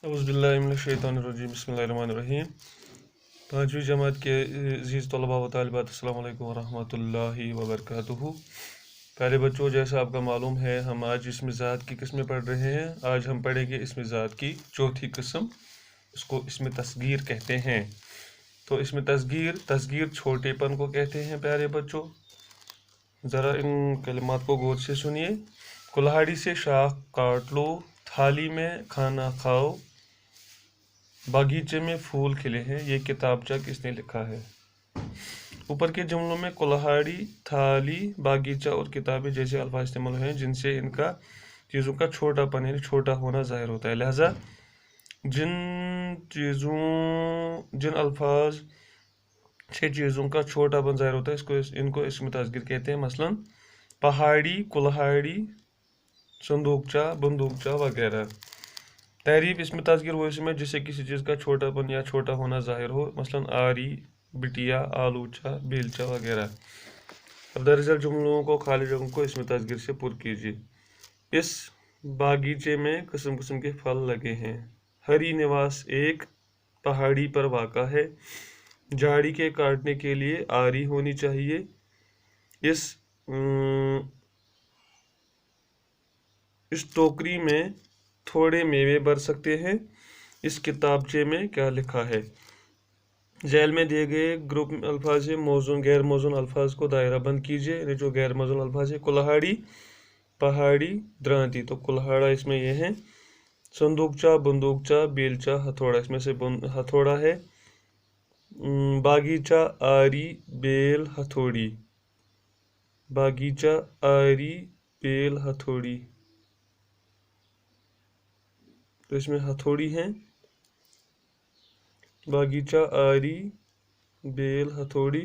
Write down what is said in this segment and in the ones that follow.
औज़ुबिल्लाहिमिनश्शैतानिर्रजीम बिस्मिल्लाहिर्रहमानिर्रहीम। 5वीं जमात के अज़ीज़ तलबा व तालिबात, अस्सलामु अलैकुम वरहमतुल्लाहि वबरकातुहू। प्यारे बच्चों, जैसा आपका मालूम है, हम आज इसमें ज़ात की किस्में पढ़ रहे हैं। आज हम पढ़ेंगे इसमें ज़ात की चौथी किस्म, इसको इसमें तस्गीर कहते हैं। तो इसमें तस्गीर छोटेपन को कहते हैं। प्यारे बच्चों, ज़रा इन कलिमात को गौर से सुनिए। कुल्हाड़ी से शाख काट लो, थाली में खाना खाओ, बागीचे में फूल खिले हैं। ये किताबचा किसने लिखा है? ऊपर के जुमलों में कुल्हाड़ी, थाली, बागीचा और किताबें जैसे अल्फाज इस्तेमाल हुए हैं जिनसे इनका चीज़ों का छोटापन यानी छोटा होना जाहिर होता है। लिहाजा जिन अल्फाज से चीज़ों का छोटापन जाहिर होता है इनको इसमें तस्गीर कहते हैं। मसलन पहाड़ी, कुल्हाड़ी, संदूकचा, बंदूकचा वगैरह। तारीफ इसमें तस्गीर वो इसमें जिससे किसी चीज़ का छोटापन या छोटा होना जाहिर हो, मसलन आरी, बिटिया, आलूचा, बेलचा वगैरह। अब दरअसल जुमलों को खाली जगहों को इसमें तस्गीर से पुर कीजिए। इस बागीचे में किस्म किस्म के फल लगे हैं। हरी निवास एक पहाड़ी पर वाक़ा है। झाड़ी के काटने के लिए आरी होनी चाहिए। इस टोकरी में थोड़े मेवे भर सकते हैं। इस किताबचे में क्या लिखा है? झैल में दिए गए ग्रुप अल्फाज से मौजून गैर मौजून अल्फाज को दायरा बंद कीजिए। यानी जो गैर मौजून अल्फाज है, कुल्हाड़ी, पहाड़ी, द्रांति, तो कुल्हाड़ा इसमें यह है। संदूकचा, बंदूकचा, बेलचा, हथौड़ा, इसमें से हथौड़ा है। बागीचा, आरी, बेल, हथौड़ी। बागीचा, आरी, बेल, हथौड़ी, तो इसमें हथौड़ी है। बागीचा, आरी, बेल, हथौड़ी।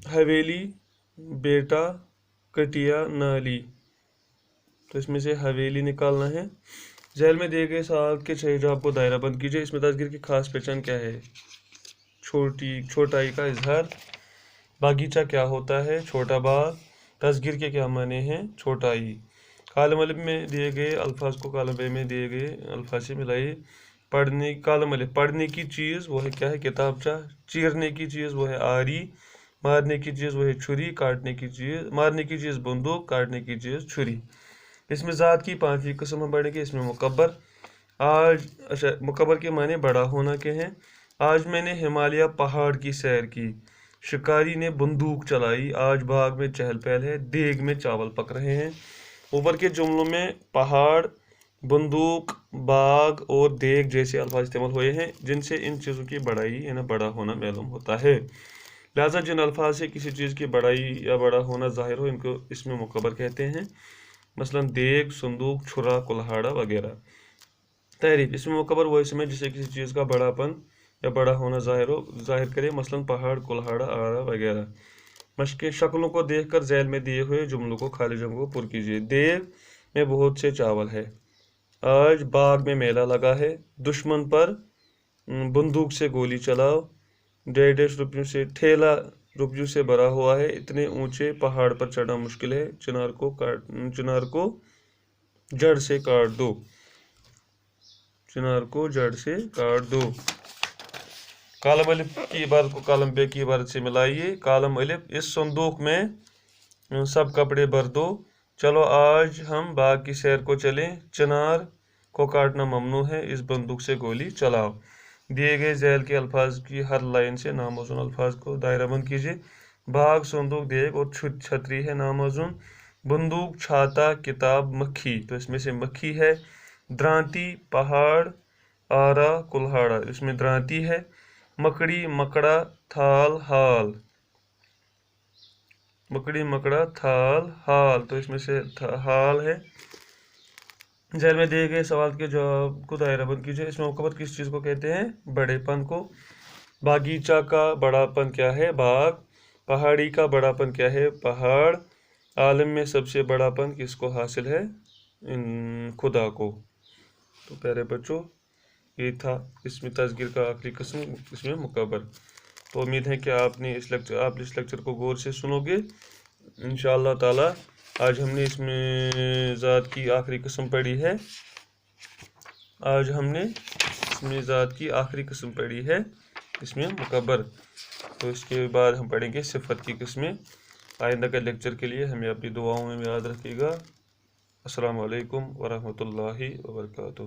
हवेली, बेटा, कटिया, नाली, तो इसमें से हवेली निकालना है। झैल में दिए गए सवाल के सही जवाब को दायरा बंद कीजिए। इसमें तस्गीर की खास पहचान क्या है? छोटाई का इजहार। बागीचा क्या होता है? छोटा बाग। तस्गीर के क्या माने हैं? छोटाई। कालम अलिफ में दिए गए अल्फाज को कालम बे में दिए गए अल्फाज से मिलाइए। कालम अलिफ पढ़ने की चीज़ वो है क्या है? किताबचा। चीरने की चीज़ वो है आरी। मारने की चीज़ वो है छुरी। मारने की चीज़ बंदूक, काटने की चीज़ छुरी। इसमें ज़ात की 5वीं किस्म हम पढ़ेंगे। इसमें मुकब्बर। मुकब्बर के माने बड़ा होना के हैं। आज मैंने हिमालय पहाड़ की सैर की। शिकारी ने बंदूक चलाई। आज बाग में चहल पहल है। देग में चावल पक रहे हैं। ऊपर के जुमलों में पहाड़, बंदूक, बाग और देग जैसे अल्फाज इस्तेमाल हुए हैं जिनसे इन चीज़ों की बड़ाई यानी बड़ा होना मालूम होता है। लिहाजा जिन अल्फाज से किसी चीज़ की बड़ाई या बड़ा होना जाहिर हो इनको इसमें मुकब्बर कहते हैं। मसलन देग, संदूक, छुरा, कुल्हाड़ा वगैरह। तारीफ इसमें मुकब्बर वो इसमें जिससे किसी चीज़ का बड़ापन या बड़ा होना जाहिर करे, मसलन पहाड़, कुल्हाड़ा, आरा वगैरह। मशक़ें। शक्लों को देखकर झैल में दिए हुए जुमलों को खाली जगहों को पुर कीजिए। देग में बहुत से चावल है। आज बाग में मेला लगा है। दुश्मन पर बंदूक से गोली चलाओ। 1.5 रुपयों से ठेला रुपयों से भरा हुआ है। इतने ऊंचे पहाड़ पर चढ़ना मुश्किल है। चिनार को जड़ से काट दो। चिनार को जड़ से काट दो। कालम अलिफ की इबारत को कालम बे की इबारत से मिलाइए। कालम अलिफ इस संदूक में सब कपड़े भर दो। चलो आज हम बाग की सैर को चलें। चिनार को काटना ममनू है। इस बंदूक से गोली चलाओ। दिए गए झैल के अल्फाज की हर लाइन से नामौजून अल्फाज को दायरा बंद कीजिए। बाग, संदूक, देग और छतरी है नामौजून। बंदूक, छाता, किताब, मक्खी, तो इसमें से मक्खी है। द्रांति, पहाड़, आरा, कुल्हाड़ा, इसमें द्रांति है। मकड़ी, मकड़ा, थाल, हाल। मकड़ी, मकड़ा, थाल, हाल, तो इसमें से हाल है। झैल में दिए गए सवाल के जवाब को दायरा बंद कीजिए। इसमें मुकब्बर किस चीज़ को कहते हैं? बड़ेपन को। बागीचा का बड़ापन क्या है? बाग। पहाड़ी का बड़ापन क्या है? पहाड़। आलम में सबसे बड़ापन किसको हासिल है? खुदा को। तो प्यारे बच्चों, ये था इसमें तस्गीर का आखिरी किस्म, इसमें मुकब्बर। तो उम्मीद है कि आप इस लेक्चर को गौर से सुनोगे। इंशाअल्लाह ताला آج ہم نے اس میں ذات کی آخری قسم پڑھی ہے ذات کی آخری قسم پڑھی ہے اس میں مکبر. تو اس کے بعد ہم پڑھیں گے صفت کی قسمیں. آئندہ کے لیکچر کے لیے ہمیں اپنی دعاؤں میں یاد رکھیے گا. السلام علیکم ورحمۃ اللہ وبرکاتہ.